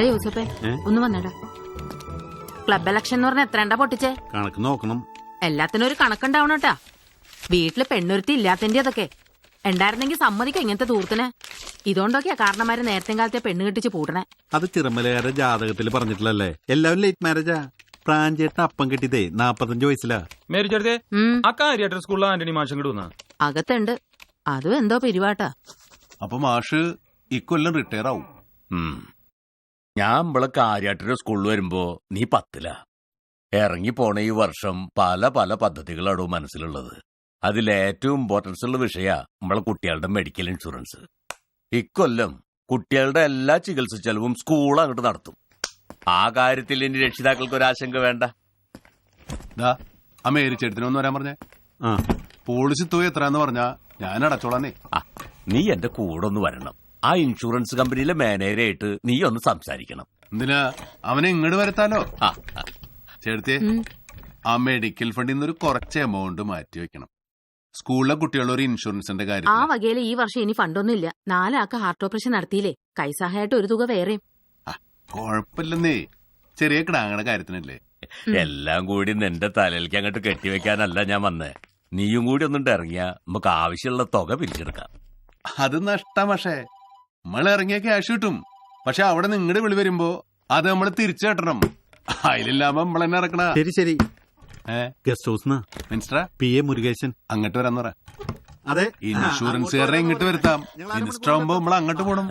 എടാ യൂസഫേ ഒന്ന് വന്നടാ. ക്ലബ് ഇലക്ഷൻ എന്ന് പറഞ്ഞ എത്രണ്ട പൊട്ടിച്ചേ? കണക്ക് നോക്കണം. എല്ലാത്തിനും ഒരു കണക്കുണ്ടാവണോട്ടാ. വീട്ടില് പെണ്ണൊരുത്തി ഇല്ലാത്തന്റെ അതൊക്കെ ഉണ്ടായിരുന്നെങ്കിൽ സമ്മതിക്ക ഇങ്ങനത്തെ തൂർത്തിനെ. ഇതുകൊണ്ടൊക്കെയാ കാരണന്മാര് നേരത്തെ കാലത്തെ പെണ്ണ് കെട്ടിച്ച് പൂട്ടണേ. അത് ചിറമലയാരെ ജാതകത്തിൽ പറഞ്ഞിട്ടില്ലല്ലേ? എല്ലാവരും ലേറ്റ് മാരേജാ. പ്രാഞ്ചേട്ട അപ്പം കെട്ടിയതേ 45 വയസ്സിലാ. മേരിച്ചെടുത്തേ ആ കാര്യമായിട്ട് സ്കൂളിൽ ആന്റണി മാഷം കിട്ടുന്ന അകത്തുണ്ട്. അതും എന്തോ പിരിവാട്ടാ. അപ്പൊ മാഷ് ഇക്കൊല്ലം റിട്ടയർ ആവും. ഞാൻ നമ്മളെ കാര്യാട്ടൊരു സ്കൂളിൽ വരുമ്പോ നീ 10ലാ. ഇറങ്ങിപ്പോണ ഈ വർഷം പല പല പദ്ധതികളാണോ മനസ്സിലുള്ളത്. അതിലേറ്റവും ഇമ്പോർട്ടൻസ് ഉള്ള വിഷയ നമ്മളെ കുട്ടികളുടെ മെഡിക്കൽ ഇൻഷുറൻസ്. ഇക്കൊല്ലം കുട്ടികളുടെ എല്ലാ ചികിത്സ ചെലവും സ്കൂൾ അങ്ങോട്ട് നടത്തും. ആ കാര്യത്തിൽ ഇനി രക്ഷിതാക്കൾക്ക് ഒരാശങ്ക വേണ്ട. ആ മേരിച്ചെടുത്തിനൊന്ന് വരാൻ പറഞ്ഞേ. പോളിസി തുക എത്രന്ന് പറഞ്ഞാ ഞാൻ അടച്ചോളാന്നേ. നീ എന്റെ കൂടെ ഒന്ന് വരണം. ആ ഇൻഷുറൻസ് കമ്പനിയിലെ മാനേജറായിട്ട് നീ ഒന്ന് സംസാരിക്കണം. എന്തിനാ? അവനെ ഇങ്ങോട്ട് വരത്താലോ. ചേർത്തിയെ ആ മെഡിക്കൽ ഫണ്ടിൽ നിന്നൊരു കുറച്ച് എമൗണ്ട് മാറ്റി വെക്കണം. സ്കൂളിലെ കുട്ടികളുടെ ഒരു ഇൻഷുറൻസിന്റെ കാര്യം. ആ വകയില് ഈ വർഷം ഇനി ഫണ്ടൊന്നും ഇല്ല. 4 ആൾക്ക് ഹാർട്ട് ഓപ്പറേഷൻ നടത്തിയില്ലേ. കൈസഹായിട്ട് ഒരു തുക വേറെയും. കൊഴപ്പില്ലെന്നേ, ചെറിയ കിടാങ്ങളുടെ കാര്യത്തിനല്ലേ. എല്ലാം കൂടി നിന്റെ തലയിലേക്ക് അങ്ങോട്ട് കെട്ടിവെക്കാനല്ല ഞാൻ വന്നേ. നീയും കൂടി ഒന്നും ഇറങ്ങിയാ നമുക്ക് ആവശ്യമുള്ള തുക പിരിച്ചെടുക്കാം. അത് നഷ്ടം. പക്ഷേ നമ്മൾ ഇറങ്ങിയ ക്യാഷ് കിട്ടും. പക്ഷെ അവിടെ നിങ്ങളുടെ വിളി വരുമ്പോ അത് നമ്മൾ തിരിച്ചു കെട്ടണം. അതിലില്ലാമ നമ്മൾ തന്നെ ഇറക്കണ. ശരി guest house minister PA Murukesan അങ്ങോട്ട് വരാന്ന് പറ. അതെ, ഇൻഷുറൻസുകാരെ ഇങ്ങോട്ട് വരുത്താം. മിനിസ്റ്റർ ആവുമ്പോ നമ്മൾ അങ്ങോട്ട് പോണം.